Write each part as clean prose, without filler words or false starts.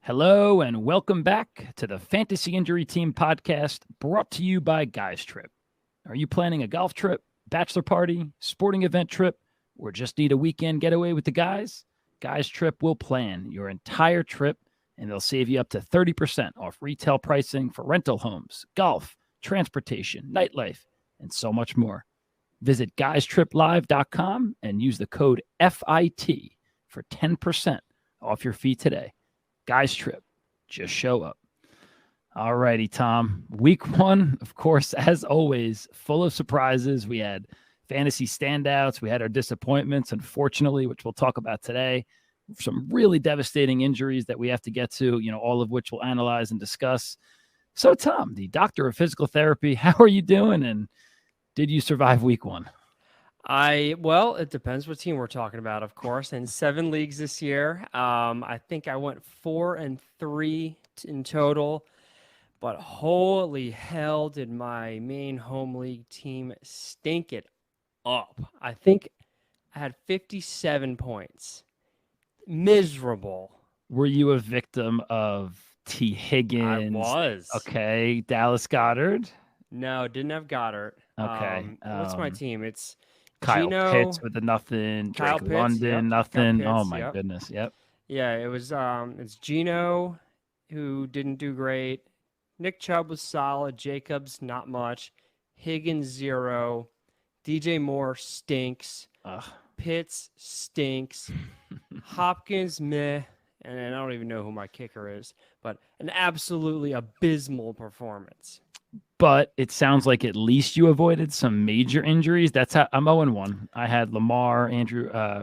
Hello and welcome back to the Fantasy Injury Team podcast brought to you by Guys Trip. Are you planning a golf trip, bachelor party, sporting event trip, or just need a weekend getaway with the guys? Guys Trip will plan your entire trip and they'll save you up to 30% off retail pricing for rental homes, golf, transportation, nightlife, and so much more. Visit guystriplive.com and use the code FIT for 10% off your fee today. Guys Trip, just show up. All righty, Tom. Week one, of course, as always, full of surprises. We had fantasy standouts. We had our disappointments, unfortunately, which we'll talk about today. Some really devastating injuries that we have to get to, all of which we'll analyze and discuss. So, Tom, the doctor of physical therapy, how are you doing? And did you survive week one? Well, it depends what team we're talking about, of course. In 7 leagues this year, I think I went 4-3 in total. But holy hell, did my main home league team stink it up. I think I had 57 points. Miserable. Were you a victim of T. Higgins? I was. Okay. Dallas Goedert? No, didn't have Goddard. Okay. What's my team? It's Kyle Gino, Pitts with the nothing. Kyle Drake Pitts, London, yep. nothing. Kyle Oh, Pitts, my yep. goodness. Yep. Yeah, it's Gino who didn't do great. Nick Chubb was solid. Jacobs, not much. Higgins, 0. DJ Moore stinks. Ugh. Pitts stinks. Hopkins, meh. And I don't even know who my kicker is, but an absolutely abysmal performance. But it sounds like at least you avoided some major injuries. That's how I'm 0-1. I had Lamar,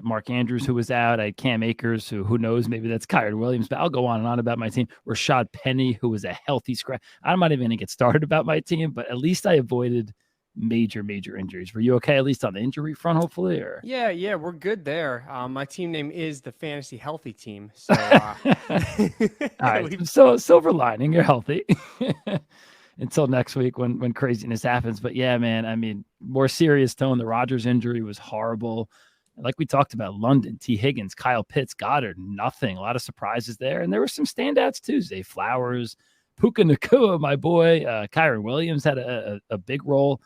Mark Andrews, who was out. I had Cam Akers, who knows, maybe that's Kyron Williams, but I'll go on and on about my team. Rashad Penny, who was a healthy scratch. I'm not even going to get started about my team, but at least I avoided major injuries. Were you okay, at least on the injury front, hopefully? Or Yeah, we're good there. My team name is the Fantasy Healthy Team. So, all right, so silver lining, you're healthy. Until next week when craziness happens. But yeah, man, I mean, more serious tone. The Rodgers injury was horrible. Like we talked about, London, T. Higgins, Kyle Pitts, Goddard, nothing. A lot of surprises there. And there were some standouts too. Zay Flowers, Puka Nacua, my boy. Kyron Williams had a big role.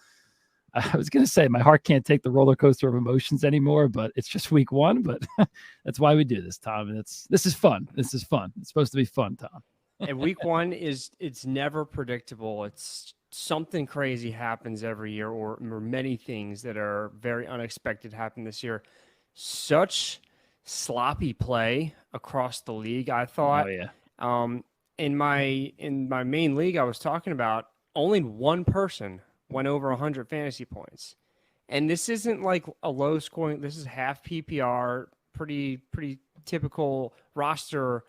I was going to say my heart can't take the roller coaster of emotions anymore, but it's just week one. But that's why we do this, Tom. And this is fun. This is fun. It's supposed to be fun, Tom. And week one it's never predictable. It's something crazy happens every year, or many things that are very unexpected happen this year. Such sloppy play across the league, I thought. Oh yeah. In my main league I was talking about, only one person went over 100 fantasy points. And this isn't like a low scoring, this is half PPR, pretty typical roster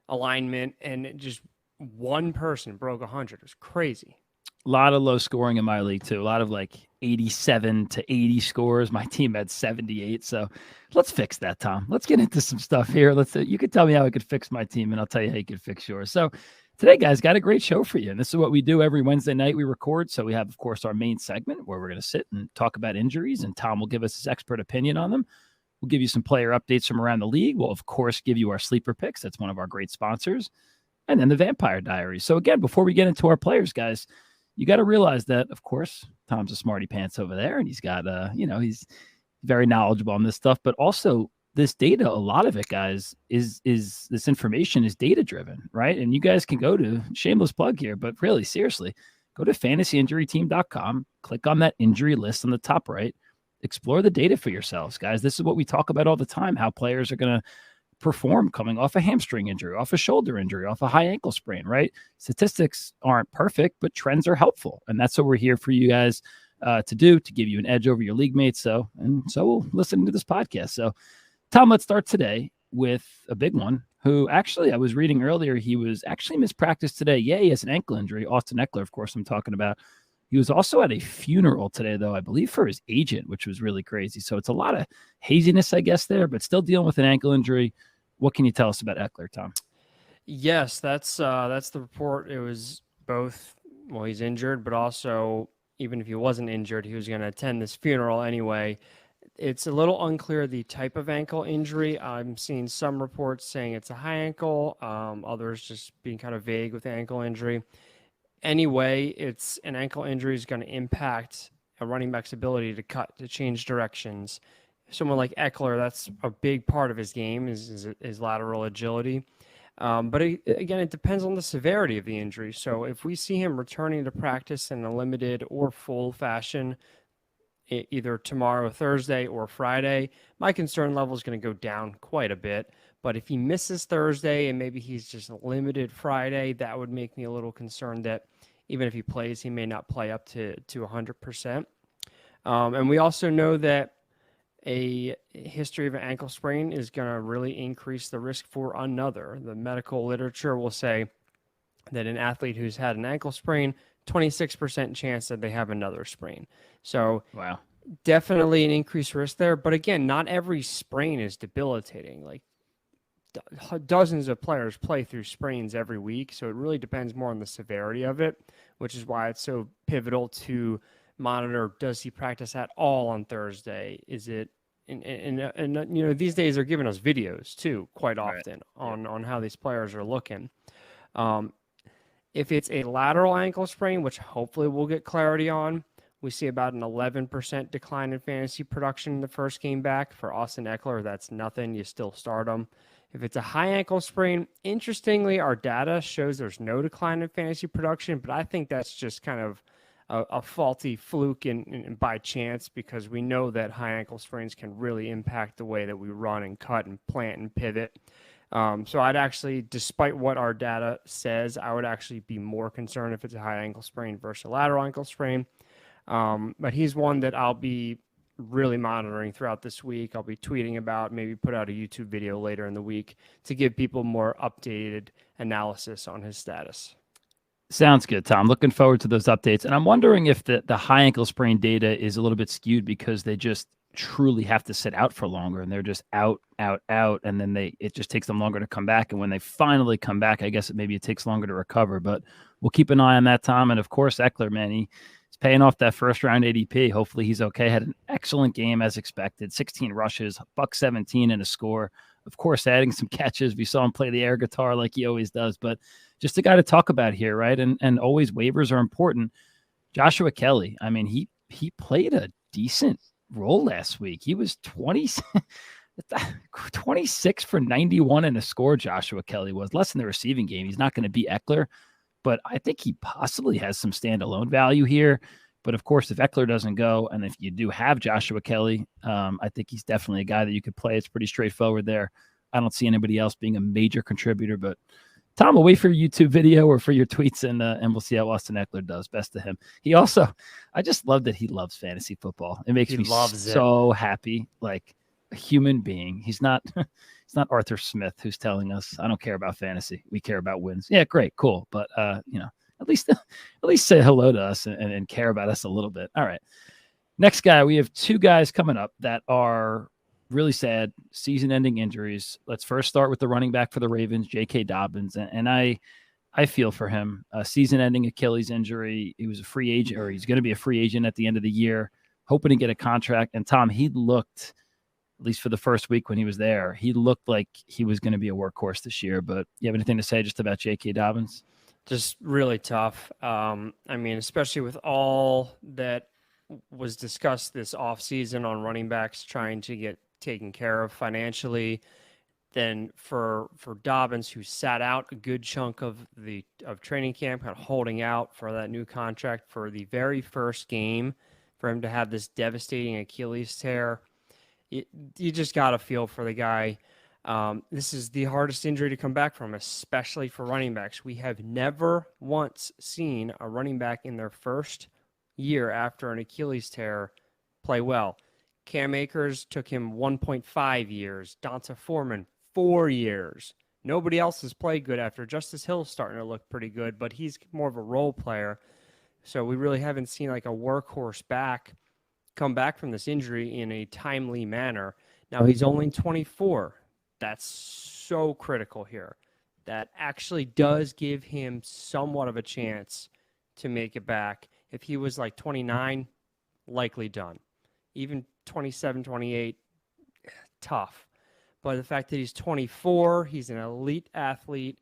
alignment, and just one person broke 100. It was crazy. A lot of low scoring in my league too. A lot of like 87 to 80 scores. My team had 78. So let's fix that, Tom. Let's get into some stuff here. You could tell me how I could fix my team, and I'll tell you how you could fix yours. So today, guys, got a great show for you. And this is what we do every Wednesday night we record. So we have, of course, our main segment where we're going to sit and talk about injuries, and Tom will give us his expert opinion on them. We'll give you some player updates from around the league. We'll, of course, give you our sleeper picks. That's one of our great sponsors. And then the Vampire Diaries. So, again, before we get into our players, guys, you got to realize that, of course, Tom's a smarty pants over there, and he's got, he's very knowledgeable on this stuff. But also, this data, a lot of it, guys, is this information is data-driven, right? And you guys can go to, shameless plug here, but really, seriously, go to fantasyinjuryteam.com, click on that injury list on the top right, explore the data for yourselves, guys. This is what we talk about all the time, how players are going to perform coming off a hamstring injury, off a shoulder injury, off a high ankle sprain, right? Statistics aren't perfect, but trends are helpful. And that's what we're here for you guys to do, to give you an edge over your league mates. So we'll listen to this podcast. So, Tom, let's start today with a big one who actually, I was reading earlier, he was actually mispracticed today. Yeah, he has an ankle injury. Austin Eckler, of course, I'm talking about. He was also at a funeral today, though, I believe for his agent, which was really crazy. So it's a lot of haziness, I guess, there, but still dealing with an ankle injury. What can you tell us about Eckler, Tom? Yes, that's the report. It was both, well, he's injured, but also, even if he wasn't injured, he was going to attend this funeral anyway. It's a little unclear the type of ankle injury. I'm seeing some reports saying it's a high ankle, others just being kind of vague with the ankle injury. Anyway, it's an ankle injury is going to impact a running back's ability to cut, to change directions. Someone like Eckler, that's a big part of his game, is lateral agility. But again, it depends on the severity of the injury. So if we see him returning to practice in a limited or full fashion, either tomorrow, Thursday, or Friday, my concern level is going to go down quite a bit. But if he misses Thursday and maybe he's just limited Friday, that would make me a little concerned that even if he plays, he may not play up to 100%. And we also know that a history of an ankle sprain is going to really increase the risk for another. The medical literature will say that an athlete who's had an ankle sprain, 26% chance that they have another sprain. So Wow. definitely an increased risk there. But again, not every sprain is debilitating. Like dozens of players play through sprains every week. So it really depends more on the severity of it, which is why it's so pivotal to monitor, does he practice at all on Thursday? Is it and you know, these days they're giving us videos too quite often on how these players are looking. If it's a lateral ankle sprain, which hopefully we'll get clarity on, we see about an 11% decline in fantasy production in the first game back. For Austin Eckler, that's nothing. You still start him. If it's a high ankle sprain, interestingly, our data shows there's no decline in fantasy production, but I think that's just kind of a faulty fluke and by chance, because we know that high ankle sprains can really impact the way that we run and cut and plant and pivot. So I'd actually, despite what our data says, I would actually be more concerned if it's a high ankle sprain versus a lateral ankle sprain. But he's one that I'll be really monitoring throughout this week. I'll be tweeting about, maybe put out a YouTube video later in the week to give people more updated analysis on his status. Sounds good, Tom. Looking forward to those updates. And I'm wondering if the high ankle sprain data is a little bit skewed because they just truly have to sit out for longer and they're just out, and then it just takes them longer to come back. And when they finally come back, I guess maybe it takes longer to recover. But we'll keep an eye on that, Tom. And of course, Eckler, man, he's paying off that first round ADP. Hopefully he's okay. Had an excellent game as expected. 16 rushes, $117 and a score. Of course, adding some catches. We saw him play the air guitar like he always does. But just a guy to talk about here, right? And always waivers are important. Joshua Kelly, I mean, he played a decent role last week. He was 26 for 91 and a score. Joshua Kelly was less in the receiving game. He's not going to be Eckler, but I think he possibly has some standalone value here. But of course, if Eckler doesn't go, and if you do have Joshua Kelly, I think he's definitely a guy that you could play. It's pretty straightforward there. I don't see anybody else being a major contributor, but Tom, we'll wait for your YouTube video or for your tweets, and we'll see how Austin Eckler does. Best to him. He also, I just love that he loves fantasy football. It makes me so happy, like a human being. He's not Arthur Smith who's telling us, I don't care about fantasy. We care about wins. Yeah, great, cool. But, at least say hello to us and care about us a little bit. All right. Next guy, we have two guys coming up that are really sad season-ending injuries. Let's first start with the running back for the Ravens, J.K. Dobbins. And I feel for him. A season-ending Achilles injury. He was a free agent, or he's going to be a free agent at the end of the year, hoping to get a contract. And Tom, he looked, at least for the first week when he was there, he looked like he was going to be a workhorse this year. But you have anything to say just about J.K. Dobbins? Just really tough. I mean, especially with all that was discussed this offseason on running backs trying to get taken care of financially. Then for Dobbins, who sat out a good chunk of training camp, kind of holding out for that new contract, for the very first game, for him to have this devastating Achilles tear, you just got to feel for the guy. This is the hardest injury to come back from, especially for running backs. We have never once seen a running back in their first year after an Achilles tear play well. Cam Akers took him 1.5 years. Donta Foreman, 4 years. Nobody else has played good after. Justice Hill's starting to look pretty good, but he's more of a role player. So we really haven't seen like a workhorse back come back from this injury in a timely manner. Now he's only 24. That's so critical here. That actually does give him somewhat of a chance to make it back. If he was like 29, likely done. Even 27, 28, tough. But the fact that he's 24, he's an elite athlete.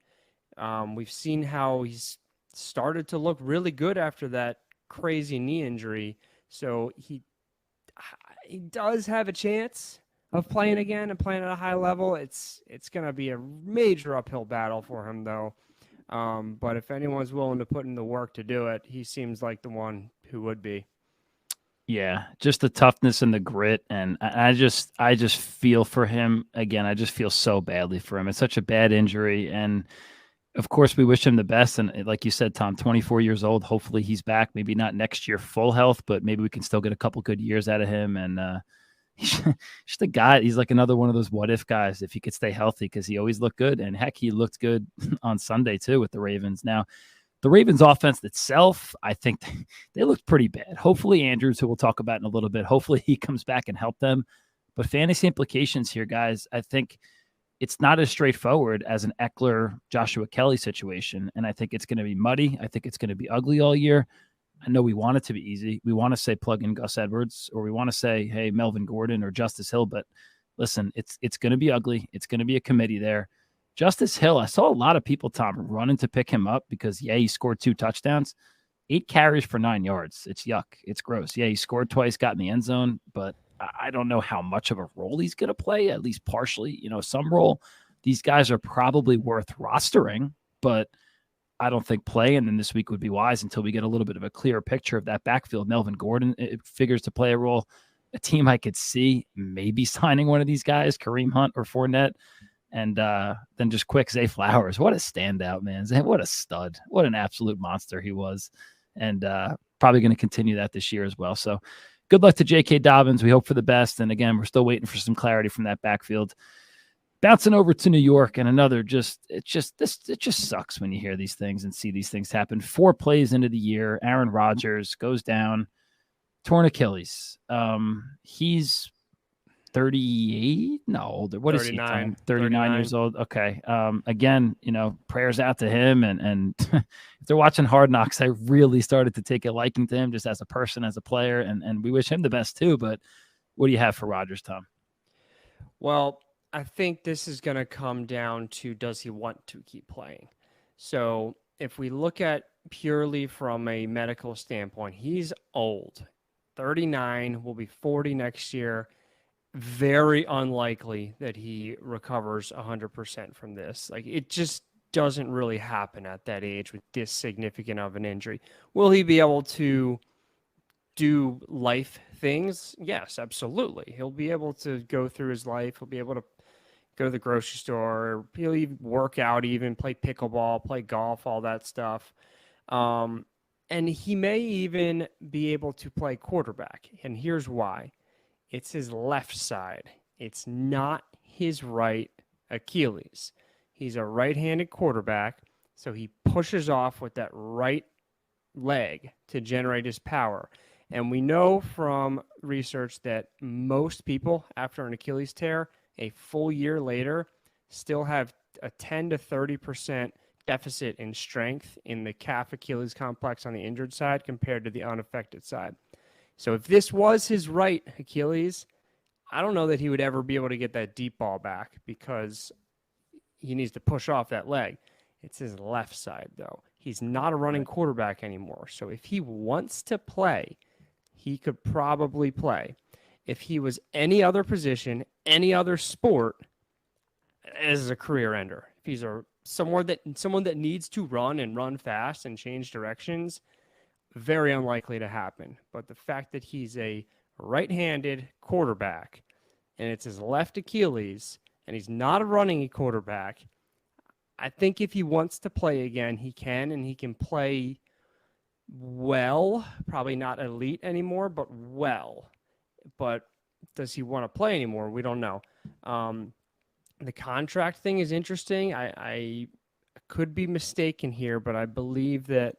We've seen how he's started to look really good after that crazy knee injury. So he does have a chance of playing again and playing at a high level. It's going to be a major uphill battle for him, though. But if anyone's willing to put in the work to do it, he seems like the one who would be. Yeah, just the toughness and the grit, and I just feel for him again. I just feel so badly for him. It's such a bad injury, and of course, we wish him the best. And like you said, Tom, 24 years old. Hopefully, he's back. Maybe not next year, full health, but maybe we can still get a couple good years out of him. And he's just a guy. He's like another one of those what if guys. If he could stay healthy, because he always looked good, and heck, he looked good on Sunday too with the Ravens. Now, the Ravens offense itself, I think they looked pretty bad. Hopefully Andrews, who we'll talk about in a little bit, hopefully he comes back and help them. But fantasy implications here, guys, I think it's not as straightforward as an Eckler, Joshua Kelly situation. And I think it's going to be muddy. I think it's going to be ugly all year. I know we want it to be easy. We want to say plug in Gus Edwards, or we want to say, hey, Melvin Gordon or Justice Hill. But listen, it's going to be ugly. It's going to be a committee there. Justice Hill, I saw a lot of people, Tom, running to pick him up because, yeah, he scored 2 touchdowns, 8 carries for 9 yards. It's yuck. It's gross. Yeah, he scored twice, got in the end zone, but I don't know how much of a role he's going to play, at least partially, some role. These guys are probably worth rostering, but I don't think playing them this week would be wise until we get a little bit of a clearer picture of that backfield. Melvin Gordon, it figures to play a role. A team I could see maybe signing one of these guys, Kareem Hunt or Fournette. And then just quick, Zay Flowers. What a standout, man. What a stud. What an absolute monster he was. And probably going to continue that this year as well. So good luck to J.K. Dobbins. We hope for the best. And again, we're still waiting for some clarity from that backfield. Bouncing over to New York and another it just sucks when you hear these things and see these things happen. 4 plays into the year, Aaron Rodgers goes down, torn Achilles. He's 38? No, older. What is he? 39 years old. Okay. Again, prayers out to him. And if they're watching Hard Knocks, I really started to take a liking to him just as a person, as a player. And we wish him the best too. But what do you have for Rodgers, Tom? Well, I think this is going to come down to, does he want to keep playing? So if we look at purely from a medical standpoint, he's old. 39, will be 40 next year. Very unlikely that he recovers 100% from this. Like, it just doesn't really happen at that age with this significant of an injury. Will he be able to do life things? Yes, absolutely. He'll be able to go through his life. He'll be able to go to the grocery store. He'll even work out, even play pickleball, play golf, all that stuff. And he may even be able to play quarterback. And here's why. It's his left side. It's not his right Achilles. He's a right-handed quarterback, so he pushes off with that right leg to generate his power. And we know from research that most people, after an Achilles tear, a full year later, still have a 10 to 30% deficit in strength in the calf Achilles complex on the injured side compared to the unaffected side. So if this was his right Achilles, I don't know that he would ever be able to get that deep ball back because he needs to push off that leg. It's his left side, though. He's not a running quarterback anymore. So if he wants to play, he could probably play. If he was any other position, any other sport, as a career ender. If he's someone that needs to run and run fast and change directions, very unlikely to happen. But the fact that he's a right-handed quarterback and it's his left Achilles and he's not a running quarterback, I think if he wants to play again, he can, and he can play well, probably not elite anymore, but well. But does he want to play anymore? We don't know. The contract thing is interesting. I could be mistaken here, but I believe that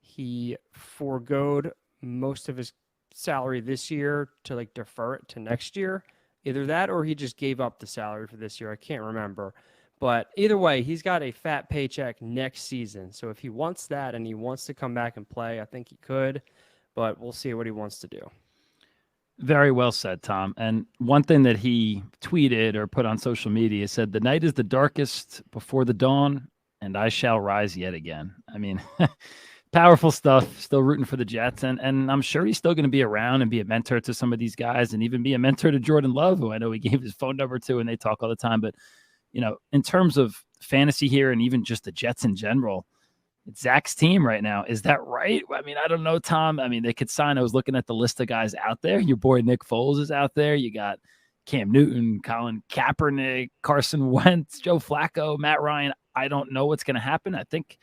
he foregoed most of his salary this year to defer it to next year. Either that or he just gave up the salary for this year. I can't remember. But either way, he's got a fat paycheck next season. So if he wants that and he wants to come back and play, I think he could. But we'll see what he wants to do. Very well said, Tom. And one thing that he tweeted or put on social media said, "The night is the darkest before the dawn, and I shall rise yet again." I mean, powerful stuff. Still rooting for the Jets, and I'm sure he's still going to be around and be a mentor to some of these guys, and even be a mentor to Jordan Love, who I know he gave his phone number to, and they talk all the time. But in terms of fantasy here, and even just the Jets in general, it's Zach's team right now. Is that right? I mean, I don't know, Tom. I mean, they could sign. I was looking at the list of guys out there. Your boy Nick Foles is out there. You got Cam Newton, Colin Kaepernick, Carson Wentz, Joe Flacco, Matt Ryan. I don't know what's going to happen. I think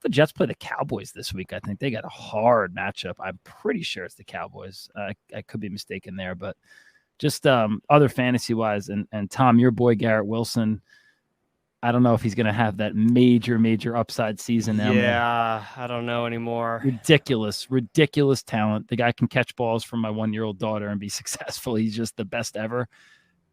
the Jets play the Cowboys this week. I think they got a hard matchup. I'm pretty sure it's the Cowboys. I could be mistaken there, but just other fantasy-wise, and Tom, your boy Garrett Wilson, I don't know if he's going to have that major upside season now. Yeah, I don't know anymore. Ridiculous talent. The guy can catch balls from my 1-year-old daughter and be successful. He's just the best ever.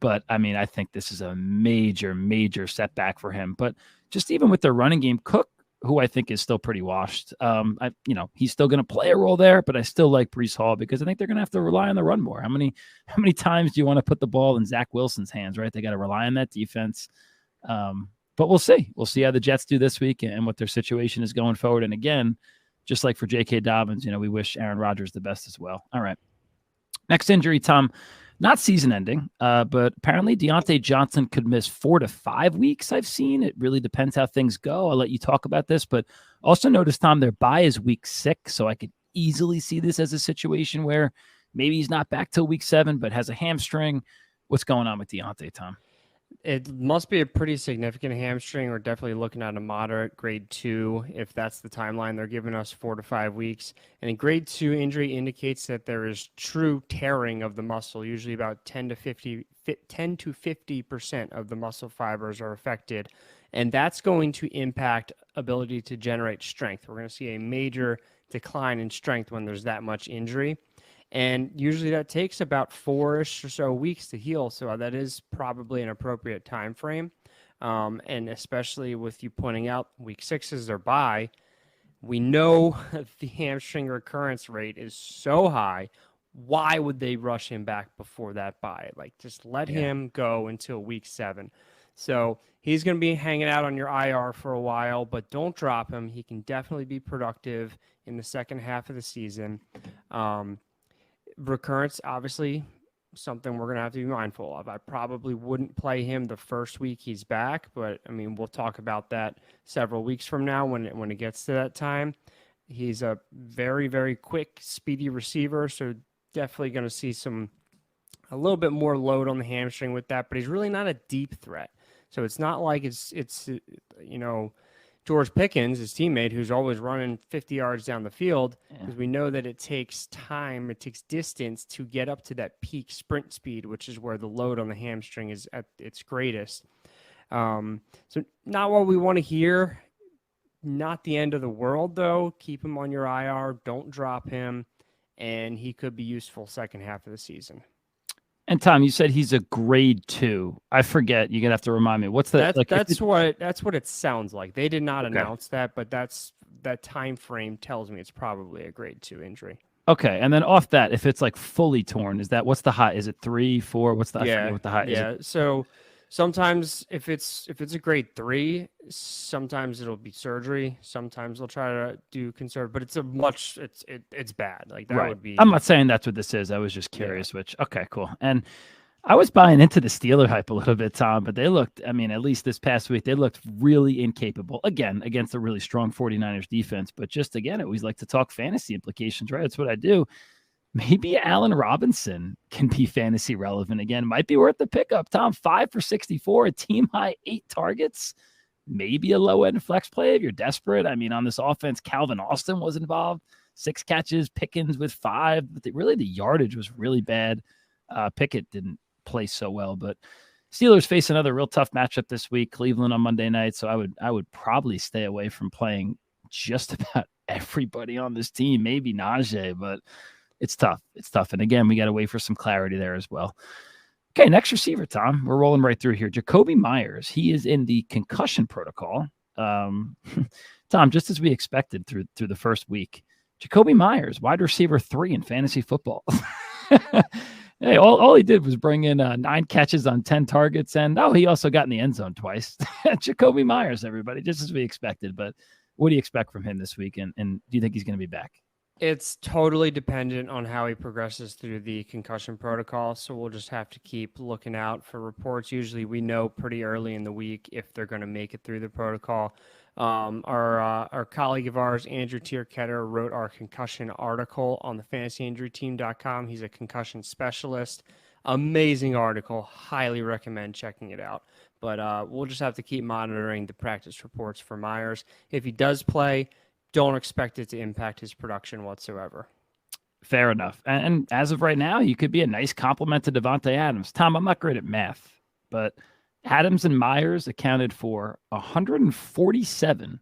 But, I mean, I think this is a major setback for him. But just even with their running game, Cook, who I think is still pretty washed, he's still going to play a role there, but I still like Breece Hall because I think they're going to have to rely on the run more. How many times do you want to put the ball in Zach Wilson's hands, right? They got to rely on that defense. But we'll see. We'll see how the Jets do this week and what their situation is going forward. And again, just like for J.K. Dobbins, we wish Aaron Rodgers the best as well. All right. Next injury, Tom, not season ending, but apparently Deontay Johnson could miss 4 to 5 weeks. I've seen it really depends how things go. I'll let you talk about this, but also notice, Tom, their bye is week 6. So I could easily see this as a situation where maybe he's not back till week 7, but has a hamstring. What's going on with Deontay, Tom? It must be a pretty significant hamstring. We're definitely looking at a moderate grade 2 if that's the timeline they're giving us, 4 to 5 weeks. And a grade 2 injury indicates that there is true tearing of the muscle. Usually about 10 to 50% of the muscle fibers are affected. And that's going to impact ability to generate strength. We're going to see a major decline in strength when there's that much injury. And usually that takes about 4-ish or so weeks to heal. So that is probably an appropriate time frame. And especially with you pointing out week 6 is their bye, we know the hamstring recurrence rate is so high. Why would they rush him back before that bye? Like, just let him go until week 7. So he's going to be hanging out on your IR for a while, but don't drop him. He can definitely be productive in the second half of the season. Recurrence, obviously, something we're going to have to be mindful of. I probably wouldn't play him the first week he's back, but, I mean, we'll talk about that several weeks from now when it gets to that time. He's a very quick, speedy receiver, so definitely going to see a little bit more load on the hamstring with that, but he's really not a deep threat. So it's not like it's George Pickens, his teammate, who's always running 50 yards down the field, because we know that it takes time, it takes distance to get up to that peak sprint speed, which is where the load on the hamstring is at its greatest. So not what we want to hear. Not the end of the world, though. Keep him on your IR. Don't drop him, and he could be useful second half of the season. And Tom, you said he's a grade 2. I forget. You're gonna have to remind me. What's that? That's what it sounds like. They did not announce that, but that time frame tells me it's probably a grade 2 injury. Okay, and then off that, if it's like fully torn, what's the high? Is it 3, 4? What's the? I forget what the high is. Yeah. So sometimes if it's a grade 3, sometimes it'll be surgery. Sometimes they'll try to do conservative, but it's bad. Like that would be. I'm not saying that's what this is. I was just curious. Which okay, cool. And I was buying into the Steeler hype a little bit, Tom, but they looked. I mean, at least this past week, they looked really incapable. Again, against a really strong 49ers defense, but just again, I always like to talk fantasy implications, right? That's what I do. Maybe Allen Robinson can be fantasy relevant again. Might be worth the pickup. Tom, 5 for 64, a team high 8 targets. Maybe a low end flex play if you're desperate. I mean, on this offense, Calvin Austin was involved. 6 catches, Pickens with 5. But really, the yardage was really bad. Pickett didn't play so well. But Steelers face another real tough matchup this week. Cleveland on Monday night. So I would probably stay away from playing just about everybody on this team. Maybe Najee, but it's tough. It's tough. And again, we got to wait for some clarity there as well. Okay, next receiver, Tom. We're rolling right through here. Jacoby Myers. He is in the concussion protocol. Tom, just as we expected through the first week. Jacoby Myers, wide receiver 3 in fantasy football. Hey, all he did was bring in 9 catches on 10 targets, and he also got in the end zone twice. Jacoby Myers, everybody, just as we expected. But what do you expect from him this week, and do you think he's going to be back? It's totally dependent on how he progresses through the concussion protocol. So we'll just have to keep looking out for reports. Usually we know pretty early in the week if they're going to make it through the protocol. Our colleague of ours, Andrew Tierketter, wrote our concussion article on the fantasyinjuryteam.com. He's a concussion specialist. Amazing article. Highly recommend checking it out. But we'll just have to keep monitoring the practice reports for Myers. If he does play, don't expect it to impact his production whatsoever. Fair enough. And as of right now, you could be a nice compliment to Devontae Adams. Tom, I'm not great at math, but Adams and Myers accounted for 147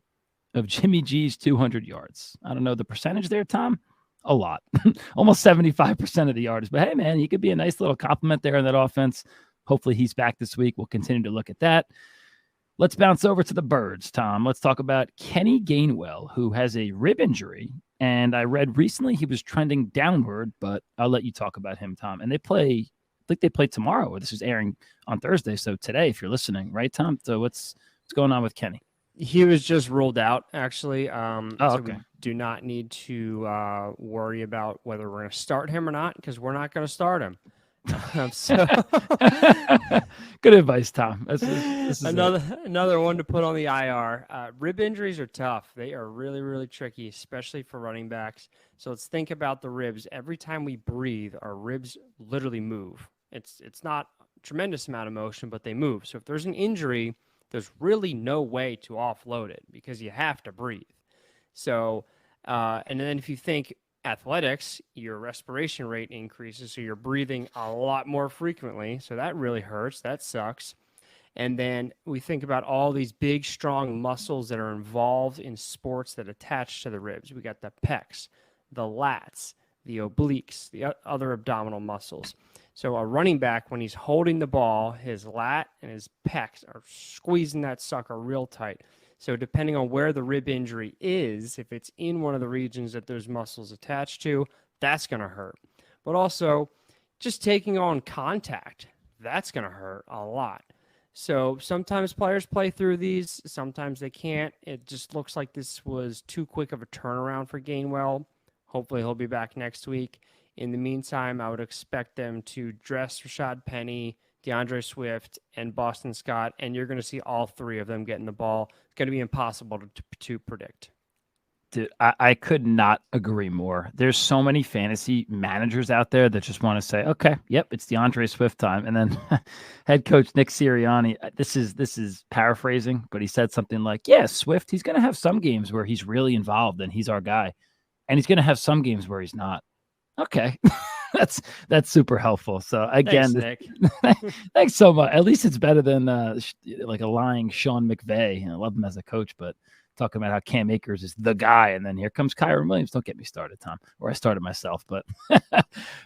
of Jimmy G's 200 yards. I don't know the percentage there, Tom. A lot. Almost 75% of the yards. But hey, man, he could be a nice little compliment there in that offense. Hopefully he's back this week. We'll continue to look at that. Let's bounce over to the Birds, Tom. Let's talk about Kenny Gainwell, who has a rib injury. And I read recently he was trending downward, but I'll let you talk about him, Tom. And I think they play tomorrow, or this is airing on Thursday. So today, if you're listening, right, Tom? So what's going on with Kenny? He was just ruled out, actually. Okay. So we do not need to worry about whether we're going to start him or not, because we're not going to start him. So good advice, Tom. This is another one to put on the IR. Rib injuries are tough. They are really, really tricky, especially for running backs. So let's think about the ribs. Every time we breathe, our ribs literally move. It's not a tremendous amount of motion, but they move. So if there's an injury, there's really no way to offload it because you have to breathe. So, and then if you think athletics, your respiration rate increases, so you're breathing a lot more frequently. So that really hurts. That sucks. And then we think about all these big, strong muscles that are involved in sports that attach to the ribs. We got the pecs, the lats, the obliques, the other abdominal muscles. So a running back, when he's holding the ball, his lat and his pecs are squeezing that sucker real tight. So depending on where the rib injury is, if it's in one of the regions that those muscles attach to, that's going to hurt. But also, just taking on contact, that's going to hurt a lot. So sometimes players play through these, sometimes they can't. It just looks like this was too quick of a turnaround for Gainwell. Hopefully he'll be back next week. In the meantime, I would expect them to dress Rashad Penny, DeAndre Swift, and Boston Scott, and you're going to see all three of them getting the ball. It's going to be impossible to predict. Dude, I could not agree more. There's so many fantasy managers out there that just want to say, okay, yep, it's DeAndre Swift time. And then head coach Nick Sirianni, this is paraphrasing, but he said something like, yeah, Swift, he's going to have some games where he's really involved and he's our guy. And he's going to have some games where he's not. Okay. That's super helpful. So again, thanks, Nick. Thanks so much. At least it's better than like a lying Sean McVay. I love him as a coach, but talking about how Cam Akers is the guy, and then here comes Kyron Williams. Don't get me started, Tom. Or I started myself, but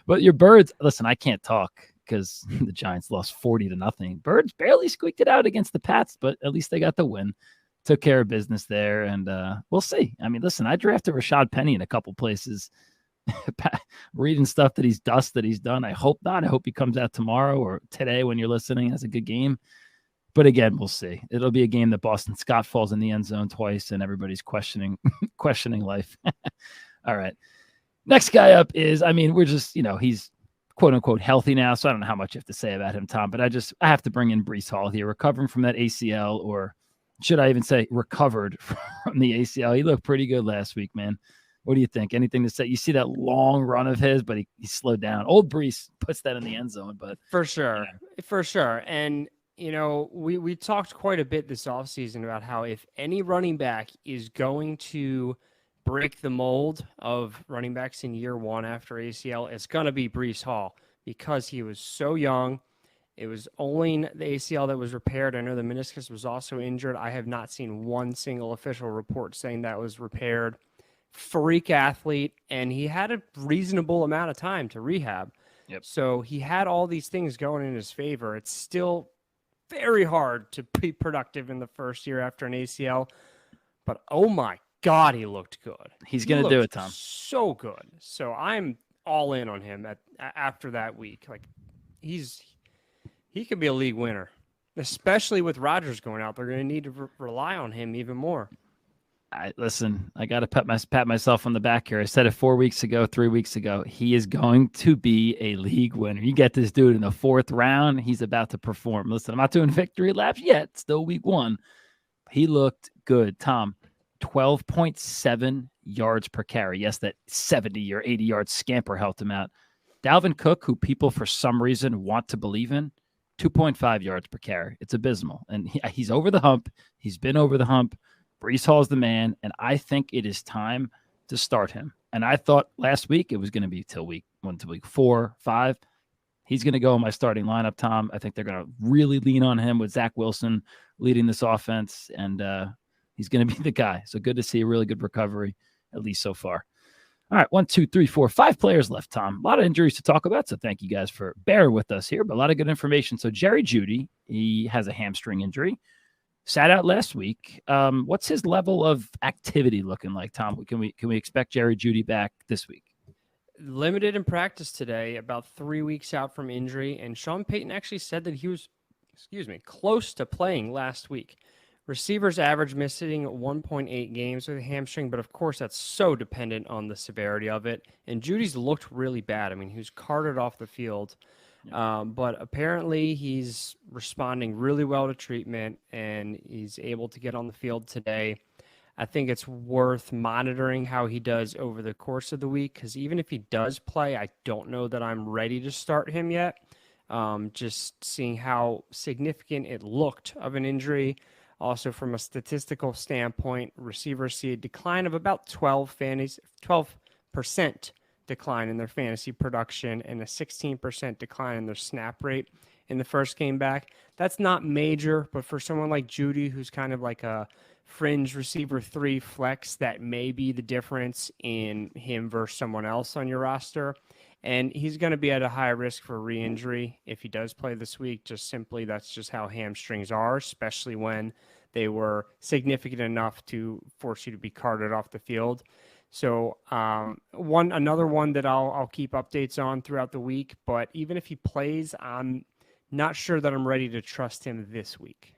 but your Birds. Listen, I can't talk because the Giants lost 40-0. Birds barely squeaked it out against the Pats, but at least they got the win. Took care of business there, and we'll see. I mean, listen, I drafted Rashad Penny in a couple places. Reading stuff that he's done. I hope not. I hope he comes out tomorrow or today when you're listening. Has a good game. But again, we'll see. It'll be a game that Boston Scott falls in the end zone twice and everybody's questioning life. All right. Next guy up is, we're just, he's quote unquote healthy now. So I don't know how much you have to say about him, Tom, but I have to bring in Breece Hall here, recovering from that ACL, or should I even say recovered from the ACL? He looked pretty good last week, man. What do you think? Anything to say? You see that long run of his, but he slowed down. Old Breece puts that in the end zone, but for sure. And we talked quite a bit this offseason about how if any running back is going to break the mold of running backs in year one after ACL, it's going to be Breece Hall because he was so young. It was only the ACL that was repaired. I know the meniscus was also injured. I have not seen one single official report saying that was repaired. Freak athlete, and he had a reasonable amount of time to rehab. Yep. So he had all these things going in his favor. It's still very hard to be productive in the first year after an ACL, but oh my God, he looked good. He's going to do it, Tom. So good. So I'm all in on him after that week. Like he could be a league winner, especially with Rodgers going out. They're going to need to rely on him even more. Listen, I got to pat myself on the back here. I said it 4 weeks ago, 3 weeks ago. He is going to be a league winner. You get this dude in the 4th round, he's about to perform. Listen, I'm not doing victory laps yet. Still week 1. He looked good. Tom, 12.7 yards per carry. Yes, that 70 or 80-yard scamper helped him out. Dalvin Cook, who people for some reason want to believe in, 2.5 yards per carry. It's abysmal. And he's over the hump. He's been over the hump. Breece Hall's the man, and I think it is time to start him. And I thought last week it was going to be till week 1 to week 4, 5. He's going to go in my starting lineup, Tom. I think they're going to really lean on him with Zach Wilson leading this offense, and he's going to be the guy. So good to see a really good recovery, at least so far. All right, 1, 2, 3, 4, 5 players left, Tom. A lot of injuries to talk about, so thank you guys for bearing with us here, but a lot of good information. So Jerry Jeudy, he has a hamstring injury. Sat out last week. What's his level of activity looking like, Tom? Can we expect Jerry Jeudy back this week? Limited in practice today, about 3 weeks out from injury, and Sean Payton actually said that he was, close to playing last week. Receivers average missing 1.8 games with a hamstring, but of course that's so dependent on the severity of it. And Judy's looked really bad. I mean, he was carted off the field. But apparently he's responding really well to treatment, and he's able to get on the field today. I think it's worth monitoring how he does over the course of the week, because even if he does play, I don't know that I'm ready to start him yet. Just seeing how significant it looked of an injury. Also, from a statistical standpoint, receivers see a decline of about 12% decline in their fantasy production and a 16% decline in their snap rate in the first game back. That's not major, but for someone like Jeudy, who's kind of like a fringe receiver 3 flex, that may be the difference in him versus someone else on your roster. And he's going to be at a high risk for re-injury if he does play this week. Just simply, that's just how hamstrings are, especially when they were significant enough to force you to be carted off the field. So another one that I'll keep updates on throughout the week, but even if he plays, I'm not sure that I'm ready to trust him this week.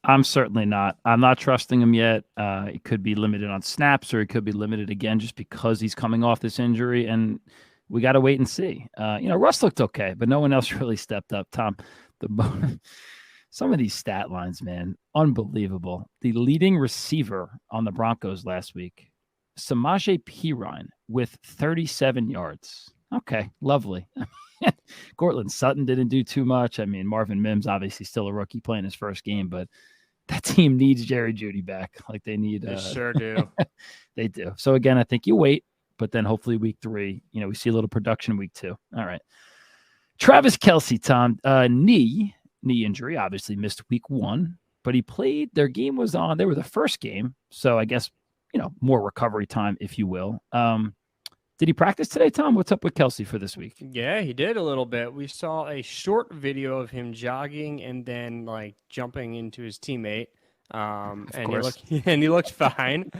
I'm certainly not. I'm not trusting him yet. It could be limited on snaps, or it could be limited again just because he's coming off this injury, and we got to wait and see. Russ looked okay, but no one else really stepped up. Tom, some of these stat lines, man, unbelievable. The leading receiver on the Broncos last week, Samaje Perine, with 37 yards. Okay, lovely. Cortland Sutton didn't do too much. I mean, Marvin Mims, obviously still a rookie playing his first game, but that team needs Jerry Jeudy back. Like they need. They sure do. They do. So again, I think you wait, but then hopefully week 3, we see a little production week 2. All right. Travis Kelce, Tom, knee injury, obviously missed week 1, but he played. Their game was on. They were the first game, so I guess more recovery time, if you will. Did he practice today, Tom? What's up with Kelce for this week? Yeah, he did a little bit. We saw a short video of him jogging and then jumping into his teammate. And he looked fine.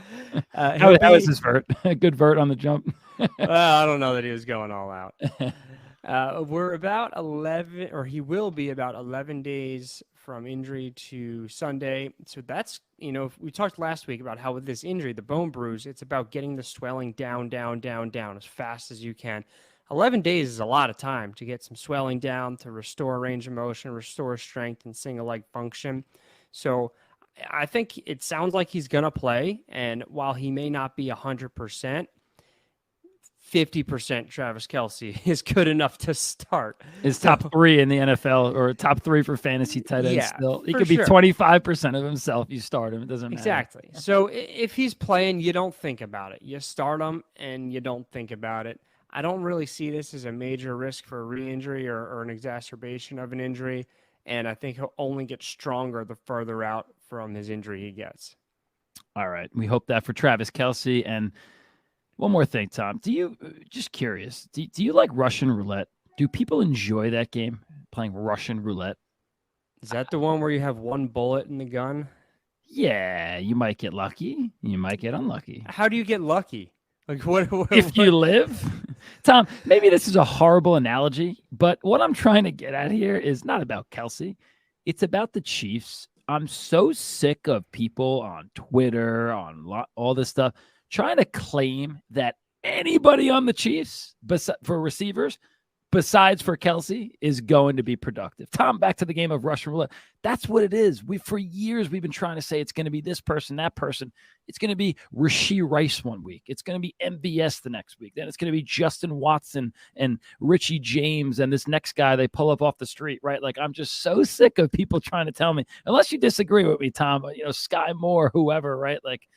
How was his vert? A good vert on the jump? I don't know that he was going all out. We're about 11, or he will be about 11 days from injury to Sunday. So that's, we talked last week about how with this injury, the bone bruise, it's about getting the swelling down as fast as you can. 11 days is a lot of time to get some swelling down, to restore range of motion, restore strength, and single leg function. So I think it sounds like he's going to play. And while he may not be 100%, 50% Travis Kelce is good enough to start. Is top 3 in the NFL, or top 3 for fantasy tight ends still. He could be 25% of himself. You start him. It doesn't matter. Exactly. So if he's playing, you don't think about it. You start him and you don't think about it. I don't really see this as a major risk for a re-injury or an exacerbation of an injury. And I think he'll only get stronger the further out from his injury he gets. All right. We hope that for Travis Kelce. And one more thing, Tom. Just curious, do you like Russian roulette? Do people enjoy that game, playing Russian roulette? Is that the one where you have one bullet in the gun? Yeah, you might get lucky. You might get unlucky. How do you get lucky? Like what If you live, Tom, maybe this is a horrible analogy, but what I'm trying to get at here is not about Kelsey. It's about the Chiefs. I'm so sick of people on Twitter, on all this stuff, trying to claim that anybody on the Chiefs, for receivers, besides for Kelsey, is going to be productive. Tom, back to the game of Russian roulette. That's what it is. For years, we've been trying to say it's going to be this person, that person. It's going to be Rashee Rice one week. It's going to be MVS the next week. Then it's going to be Justin Watson and Richie James and this next guy they pull up off the street, right? Like, I'm just so sick of people trying to tell me, unless you disagree with me, Tom, but, Sky Moore, whoever, right? Like,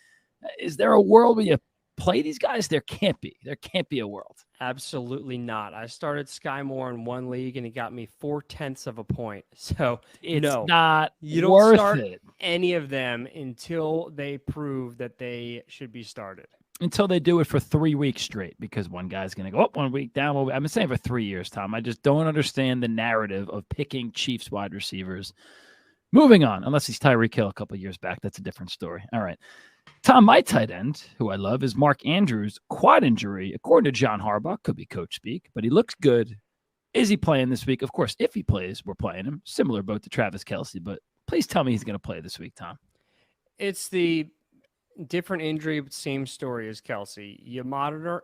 is there a world where you play these guys? There can't be. There can't be a world. Absolutely not. I started Sky Moore in one league and he got me 0.4 of a point. So it's not you don't worth start it. Any of them until they prove that they should be started. Until they do it for 3 weeks straight, because one guy's going to go up 1 week, down 1 week. I've been saying for 3 years, Tom. I just don't understand the narrative of picking Chiefs wide receivers. Moving on, unless he's Tyreek Hill a couple of years back. That's a different story. All right. Tom, my tight end, who I love, is Mark Andrews. Quad injury, according to John Harbaugh, could be coach speak, but he looks good. Is he playing this week? Of course, if he plays, we're playing him. Similar boat to Travis Kelce, but please tell me he's going to play this week, Tom. It's the different injury, but same story as Kelce. You monitor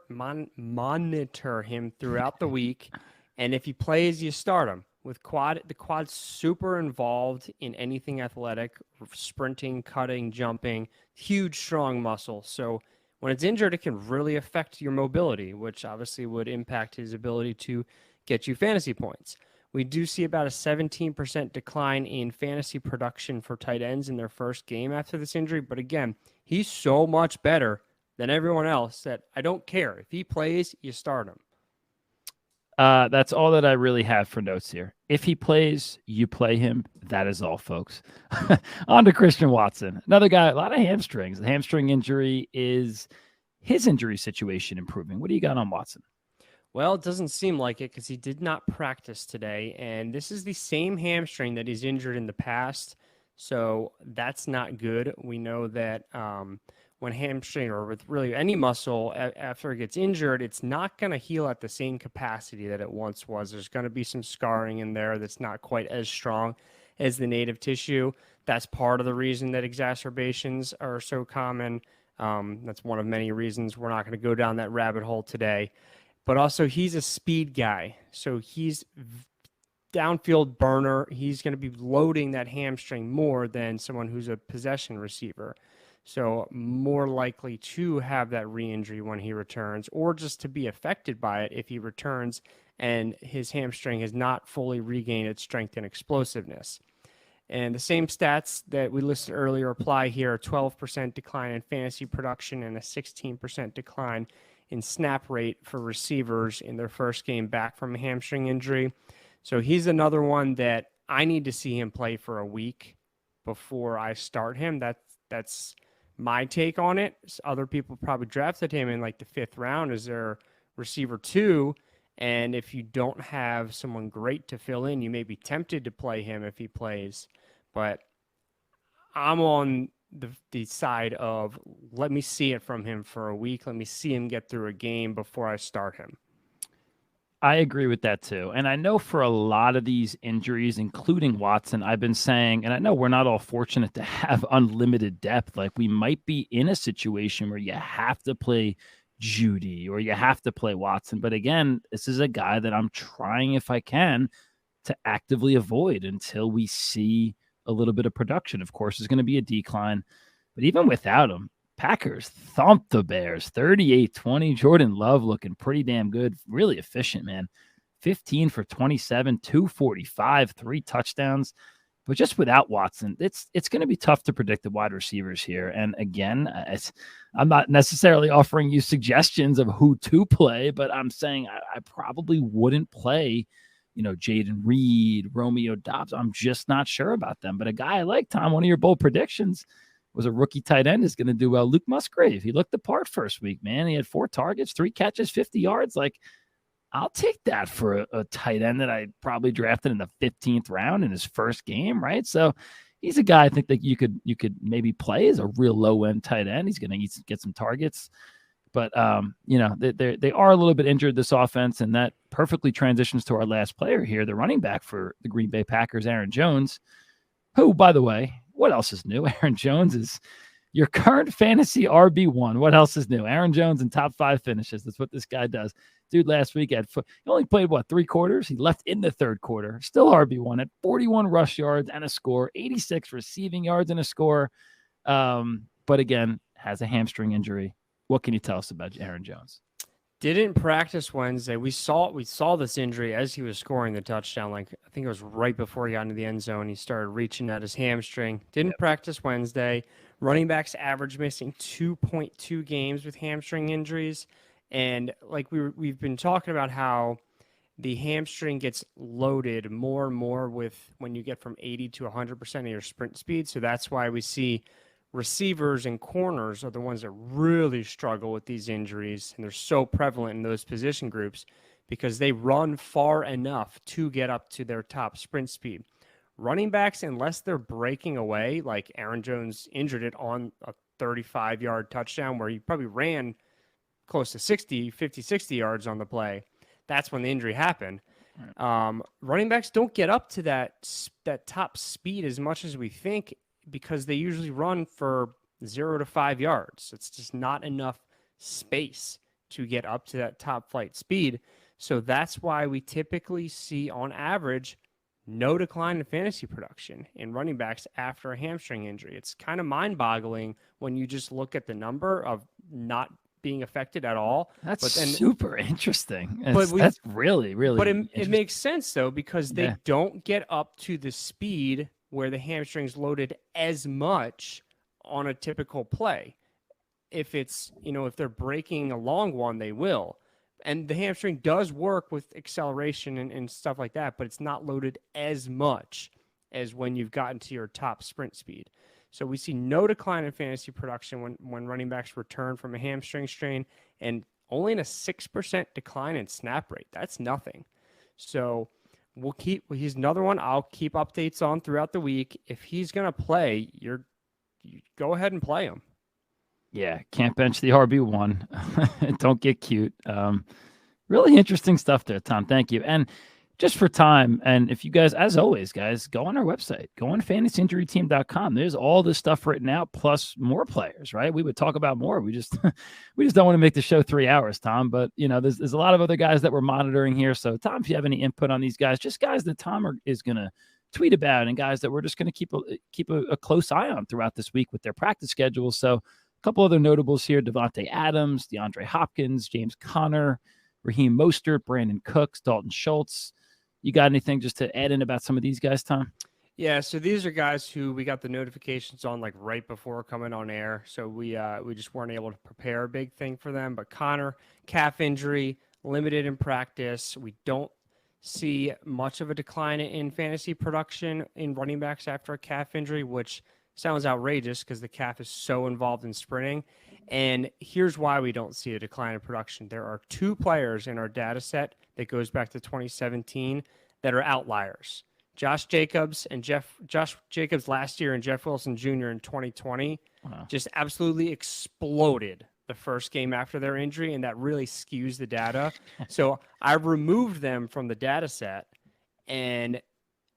him throughout the week, and if he plays, you start him. With the quad's super involved in anything athletic, sprinting, cutting, jumping, huge, strong muscle. So when it's injured, it can really affect your mobility, which obviously would impact his ability to get you fantasy points. We do see about a 17% decline in fantasy production for tight ends in their first game after this injury. But again, he's so much better than everyone else that I don't care. If he plays, you start him. That's all that I really have for notes here. If he plays, you play him. That is all, folks. On to Christian Watson. Another guy, a lot of hamstrings. The hamstring injury, is his injury situation improving? What do you got on Watson? Well, it doesn't seem like it because he did not practice today. And this is the same hamstring that he's injured in the past. So that's not good. We know that when hamstring or with really any muscle, after it gets injured, it's not going to heal at the same capacity that it once was. There's going to be some scarring in there that's not quite as strong as the native tissue. That's part of the reason that exacerbations are so common. That's one of many reasons. We're not going to go down that rabbit hole today. But also, he's a speed guy. So he's downfield burner. He's going to be loading that hamstring more than someone who's a possession receiver. So more likely to have that re-injury when he returns, or just to be affected by it if he returns and his hamstring has not fully regained its strength and explosiveness. And the same stats that we listed earlier apply here: a 12% decline in fantasy production and a 16% decline in snap rate for receivers in their first game back from a hamstring injury. So he's another one that I need to see him play for a week before I start him. That's my take on it. Other people probably drafted him in like the 5th round as their receiver 2. And if you don't have someone great to fill in, you may be tempted to play him if he plays. But I'm on the side of let me see it from him for a week. Let me see him get through a game before I start him. I agree with that too. And I know for a lot of these injuries, including Watson, I've been saying, and I know we're not all fortunate to have unlimited depth. Like, we might be in a situation where you have to play Judy or you have to play Watson. But again, this is a guy that I'm trying, if I can, to actively avoid until we see a little bit of production. Of course, there's going to be a decline. But even without him, Packers thumped the Bears 38-20. Jordan Love looking pretty damn good. Really efficient, man. 15 for 27, 245, 3 touchdowns. But just without Watson, it's going to be tough to predict the wide receivers here. And again, I'm not necessarily offering you suggestions of who to play, but I'm saying I probably wouldn't play, Jaden Reed, Romeo Doubs. I'm just not sure about them. But a guy I like, Tom, one of your bold predictions was a rookie tight end is going to do well. Luke Musgrave, he looked the part first week, man. He had 4 targets, 3 catches, 50 yards. Like, I'll take that for a tight end that I probably drafted in the 15th round in his first game, right? So he's a guy I think that you could maybe play as a real low-end tight end. He's going to get some targets. But they are a little bit injured, this offense, and that perfectly transitions to our last player here, the running back for the Green Bay Packers, Aaron Jones, who, by the way, what else is new? Aaron Jones is your current fantasy RB1. What else is new? Aaron Jones in top 5 finishes. That's what this guy does. Dude, last week he only played, 3 quarters? He left in the third quarter. Still RB1 at 41 rush yards and a score, 86 receiving yards and a score. But again, has a hamstring injury. What can you tell us about Aaron Jones? Didn't practice Wednesday. We saw this injury as he was scoring the touchdown. Like, I think it was right before he got into the end zone. He started reaching at his hamstring. Didn't practice Wednesday. Running backs average missing 2.2 games with hamstring injuries. And like we've been talking about how the hamstring gets loaded more and more with when you get from 80 to 100% of your sprint speed. So that's why we see receivers and corners are the ones that really struggle with these injuries, and they're so prevalent in those position groups because they run far enough to get up to their top sprint speed. Running backs, unless they're breaking away, like Aaron Jones injured it on a 35-yard touchdown where he probably ran close to 60 yards on the play, that's when the injury happened. Running backs don't get up to that top speed as much as we think, because they usually run for 0 to 5 yards. It's just not enough space to get up to that top flight speed. So that's why we typically see, on average, no decline in fantasy production in running backs after a hamstring injury. It's kind of mind-boggling when you just look at the number of not being affected at all. That's super interesting. That's really, really. But it makes sense, though, because they don't get up to the speed where the hamstring's loaded as much on a typical play. If it's, if they're breaking a long one, they will. And the hamstring does work with acceleration and stuff like that, but it's not loaded as much as when you've gotten to your top sprint speed. So we see no decline in fantasy production when running backs return from a hamstring strain, and only in a 6% decline in snap rate. That's nothing. So he's another one I'll keep updates on throughout the week. If he's going to play, you go ahead and play him. Yeah, can't bench the RB1. Don't get cute. Really interesting stuff there, Tom. Thank you. And just for time, and if you guys, as always, guys, go on our website, go on fantasyinjuryteam.com. There's all this stuff written out, plus more players, right? We would talk about more. We just don't want to make the show 3 hours, Tom. But there's a lot of other guys that we're monitoring here. So, Tom, if you have any input on these guys, just guys that Tom is going to tweet about, and guys that we're just going to keep a close eye on throughout this week with their practice schedules. So, a couple other notables here: Devontae Adams, DeAndre Hopkins, James Conner, Raheem Mostert, Brandon Cooks, Dalton Schultz. You got anything just to add in about some of these guys, Tom? Yeah, so these are guys who we got the notifications on like right before coming on air. So we just weren't able to prepare a big thing for them. But Connor, calf injury, limited in practice. We don't see much of a decline in fantasy production in running backs after a calf injury, which sounds outrageous because the calf is so involved in sprinting. And here's why we don't see a decline in production. There are 2 players in our data set that goes back to 2017 that are outliers. Josh Jacobs last year and Jeff Wilson Jr. in 2020 just absolutely exploded the first game after their injury, and that really skews the data. So I removed them from the data set, and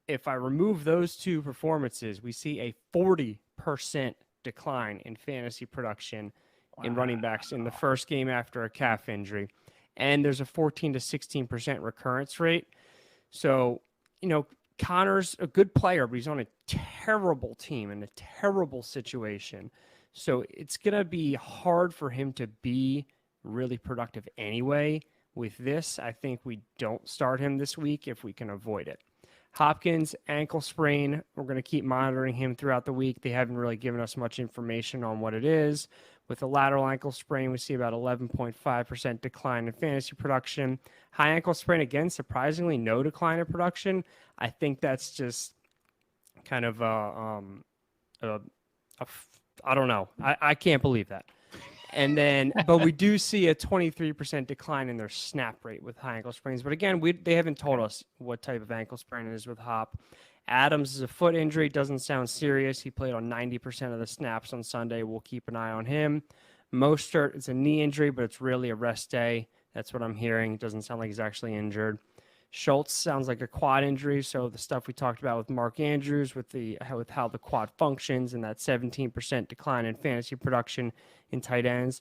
if I remove those 2 performances, we see a 40% decline in fantasy production in running backs in the first game after a calf injury. And there's a 14 to 16% recurrence rate. So, Connor's a good player, but he's on a terrible team in a terrible situation. So it's going to be hard for him to be really productive anyway. With this, I think we don't start him this week if we can avoid it. Hopkins, ankle sprain. We're going to keep monitoring him throughout the week. They haven't really given us much information on what it is. With a lateral ankle sprain, we see about 11.5% decline in fantasy production. High ankle sprain, again, surprisingly, no decline in production. I think that's just kind of I don't know. I can't believe that. And then, but we do see a 23% decline in their snap rate with high ankle sprains. But again, they haven't told us what type of ankle sprain it is with Hop. Adams is a foot injury. Doesn't sound serious. He played on 90% of the snaps on Sunday. We'll keep an eye on him. Mostert, it's a knee injury, but it's really a rest day. That's what I'm hearing. It doesn't sound like he's actually injured. Schultz sounds like a quad injury. So the stuff we talked about with Mark Andrews, with how the quad functions and that 17% decline in fantasy production in tight ends.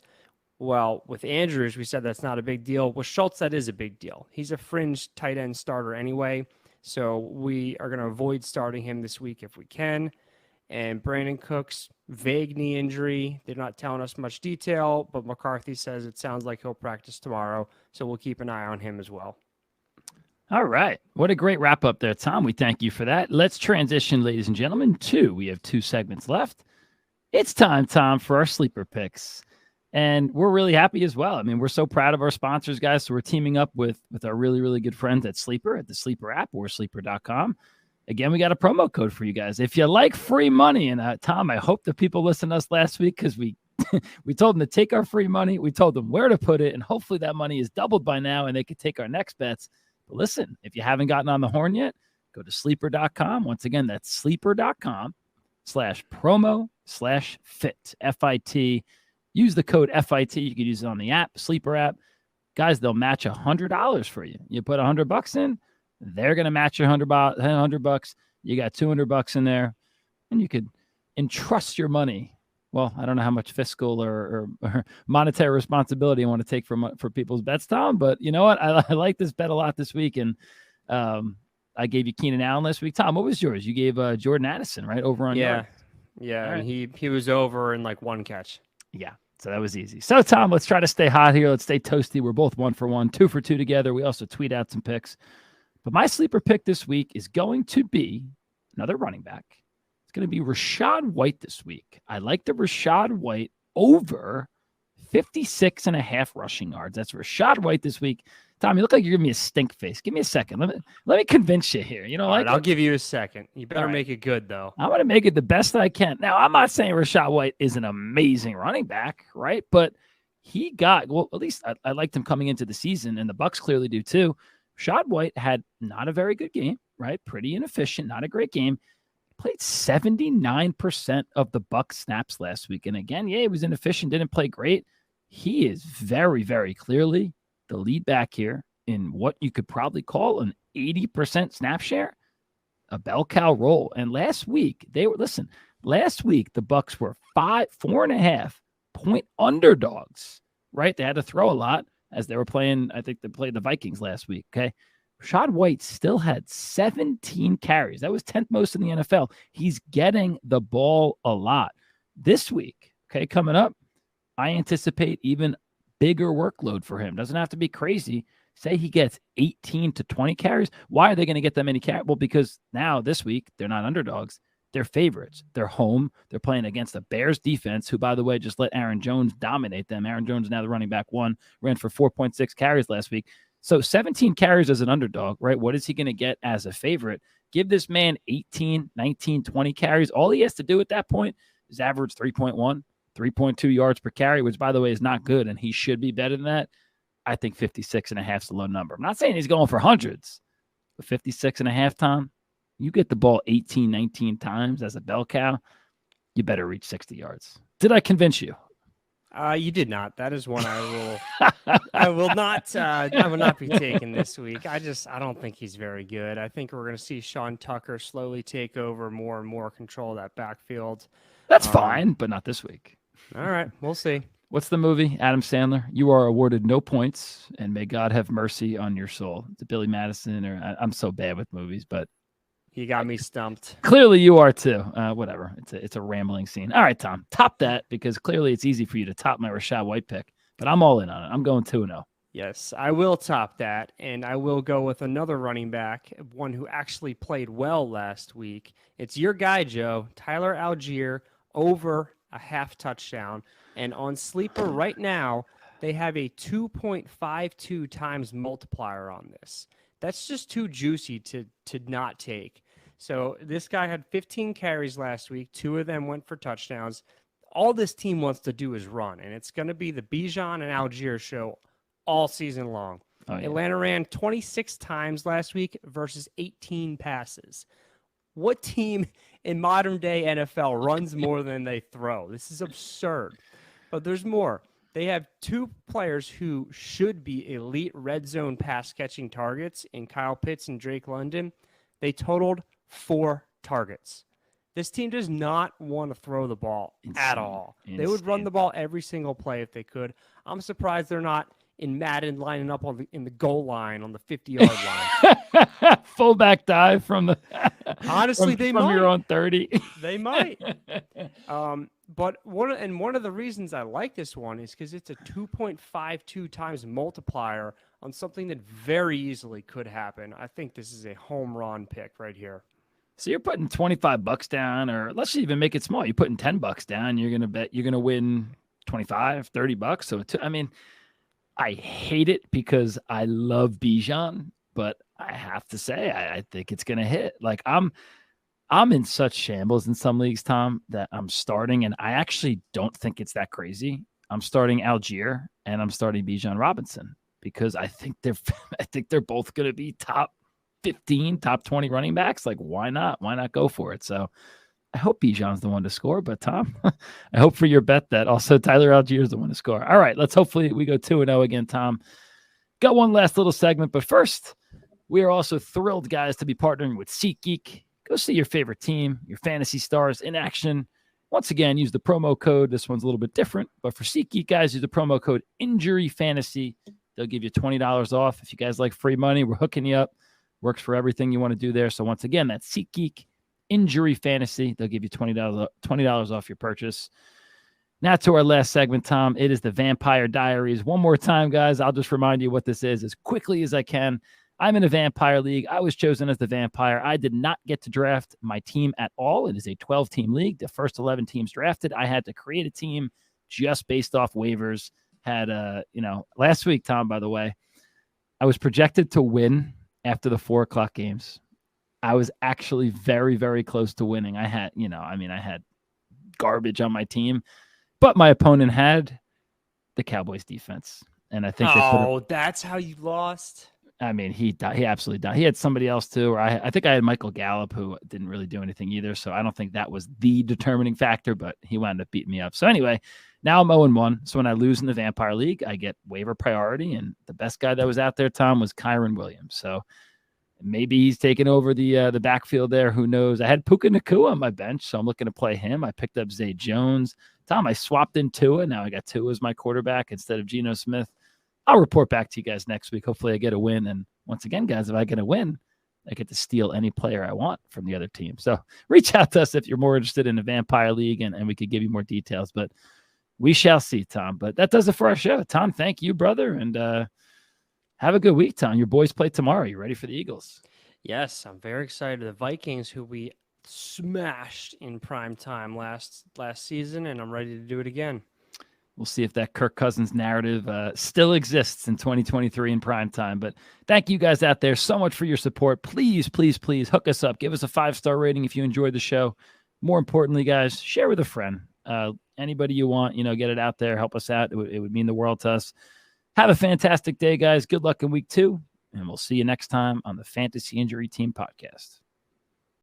Well, with Andrews, we said that's not a big deal. With Schultz, that is a big deal. He's a fringe tight end starter anyway. So we are going to avoid starting him this week if we can. And Brandon Cooks, vague knee injury. They're not telling us much detail, but McCarthy says it sounds like he'll practice tomorrow. So we'll keep an eye on him as well. All right. What a great wrap up there, Tom. We thank you for that. Let's transition, ladies and gentlemen, we have 2 segments left. It's time, Tom, for our sleeper picks. And we're really happy as well. I mean, we're so proud of our sponsors, guys. So we're teaming up with our really, really good friends at Sleeper, at the Sleeper app or sleeper.com. Again, we got a promo code for you guys. If you like free money, and Tom, I hope that people listened to us last week because we told them to take our free money. We told them where to put it, and hopefully that money is doubled by now and they could take our next bets. But listen, if you haven't gotten on the horn yet, go to sleeper.com. Once again, that's sleeper.com/promo/fit, FIT. Use the code FIT. You can use it on the app, Sleeper app. Guys, they'll match $100 for you. You put $100 in, they're going to match your $100. You got $200 in there, and you could entrust your money. Well, I don't know how much fiscal or monetary responsibility I want to take for people's bets, Tom. But you know what? I like this bet a lot this week, and I gave you Keenan Allen last week. Tom, what was yours? You gave Jordan Addison, right, over on yards. Yeah, right. And he was over in like 1 catch. Yeah, so that was easy. So, Tom, let's try to stay hot here. Let's stay toasty. We're both 1 for 1, 2 for 2 together. We also tweet out some picks. But my sleeper pick this week is going to be another running back. It's going to be Rachaad White this week. I like the Rachaad White over 56.5 rushing yards. That's Rachaad White this week. Tom, you look like you're giving me a stink face. Give me a second. Let me convince you here. You know, All right, I'll give you a second. You better make it good, though. I'm going to make it the best I can. Now, I'm not saying Rachaad White is an amazing running back, right? But he got, well, at least I liked him coming into the season, and the Bucs clearly do too. Rachaad White had not a very good game, right? Pretty inefficient, not a great game. Played 79% of the Bucs snaps last week. And again, he was inefficient, didn't play great. He is very, very clearly the lead back here in what you could probably call an 80% snap share, a bell cow role. And last week, the Bucs were 4.5 point underdogs, right? They had to throw a lot as they were playing. I think they played the Vikings last week. Okay. Rachaad White still had 17 carries. That was 10th most in the NFL. He's getting the ball a lot this week. Okay. Coming up, I anticipate even bigger workload for him. Doesn't have to be crazy. Say he gets 18 to 20 carries. Why are they going to get that many carries? Well, because now this week, they're not underdogs. They're favorites. They're home. They're playing against the Bears defense, who, by the way, just let Aaron Jones dominate them. Aaron Jones is now the running back 1, ran for 4.6 carries last week. So 17 carries as an underdog, right? What is he going to get as a favorite? Give this man 18, 19, 20 carries. All he has to do at that point is average 3.1, 3.2 yards per carry, which, by the way, is not good, and he should be better than that. I think 56.5 is a low number. I'm not saying he's going for hundreds, but 56.5, Tom, you get the ball 18, 19 times as a bell cow, you better reach 60 yards. Did I convince you? You did not. That is one I will not be taking this week. I don't think he's very good. I think we're going to see Sean Tucker slowly take over more and more control of that backfield. That's fine, but not this week. All right, we'll see. What's the movie? Adam Sandler. You are awarded no points, and may God have mercy on your soul. It's Billy Madison, or I'm so bad with movies, but you got me stumped. Clearly, you are too. Whatever. It's a rambling scene. All right, Tom, top that, because clearly it's easy for you to top my Rachaad White pick, but I'm all in on it. I'm going 2-0. Yes, I will top that, and I will go with another running back, one who actually played well last week. It's your guy, Joe, Tyler Algier, over a half touchdown. And on Sleeper right now, they have a 2.52 times multiplier on this. That's just too juicy to not take. So this guy had 15 carries last week. 2 of them went for touchdowns. All this team wants to do is run, and it's going to be the Bijan and Algier show all season long. Oh, yeah. Atlanta ran 26 times last week versus 18 passes. What team in modern day NFL runs more than they throw? This is absurd. But there's more. They have two players who should be elite red zone pass catching targets in Kyle Pitts and Drake London. They totaled 4 targets. This team does not want to throw the ball at all. They would run the ball every single play if they could. I'm surprised they're not in Madden lining up in the goal line on the 50-yard line. Fullback dive from the honestly from might. your own 30. They might. But one of the reasons I like this one is because it's a 2.52 times multiplier on something that very easily could happen. I think this is a home run pick right here. So you're putting $25 down, or let's even make it small. You're putting $10 down. You're going to win $25, $30. So I mean, I hate it because I love Bijan, but I have to say, I think it's going to hit. Like I'm in such shambles in some leagues, Tom, that I'm starting, and I actually don't think it's that crazy. I'm starting Algier and I'm starting Bijan Robinson because I think they're both going to be top 15, top 20 running backs. Like, why not? Why not go for it? So I hope Bijan's the one to score, but Tom, I hope for your bet that also Tyler Algier is the one to score. All right, let's hopefully we go 2-0 again, Tom. Got one last little segment, but first, we are also thrilled, guys, to be partnering with SeatGeek. Go see your favorite team, your fantasy stars in action. Once again, use the promo code. This one's a little bit different, but for SeatGeek, guys, use the promo code InjuryFantasy. They'll give you $20 off. If you guys like free money, we're hooking you up. Works for everything you want to do there. So once again, that's SeatGeek, Injury Fantasy. They'll give you $20 off your purchase. Now to our last segment, Tom. It is the Vampire Diaries. One more time, guys. I'll just remind you what this is as quickly as I can. I'm in a vampire league. I was chosen as the vampire. I did not get to draft my team at all. It is a 12-team league. The first 11 teams drafted. I had to create a team just based off waivers. Had last week, Tom, by the way, I was projected to win after the 4:00 games. I was actually very, very close to winning. I had garbage on my team, but my opponent had the Cowboys defense. And I think that's how you lost. I mean, he absolutely died. He had somebody else too, or I think I had Michael Gallup, who didn't really do anything either. So I don't think that was the determining factor, but he wound up beating me up. So anyway, now I'm 0-1. So when I lose in the Vampire League, I get waiver priority. And the best guy that was out there, Tom, was Kyron Williams. So maybe he's taking over the backfield there. Who knows? I had Puka Nacua on my bench, so I'm looking to play him. I picked up Zay Jones. Tom, I swapped in Tua. Now I got Tua as my quarterback instead of Geno Smith. I'll report back to you guys next week. Hopefully I get a win. And once again, guys, if I get a win, I get to steal any player I want from the other team. So reach out to us if you're more interested in the Vampire League, and we could give you more details. But we shall see, Tom. But that does it for our show. Tom, thank you, brother. And have a good week, Tom. Your boys play tomorrow. You ready for the Eagles? Yes, I'm very excited. The Vikings, who we smashed in prime time last season, and I'm ready to do it again. We'll see if that Kirk Cousins narrative still exists in 2023 in prime time. But thank you guys out there so much for your support. Please, please, please hook us up. Give us a 5-star rating if you enjoyed the show. More importantly, guys, share with a friend. Anybody you want, get it out there. Help us out. It would mean the world to us. Have a fantastic day, guys. Good luck in week 2. And we'll see you next time on the Fantasy Injury Team Podcast.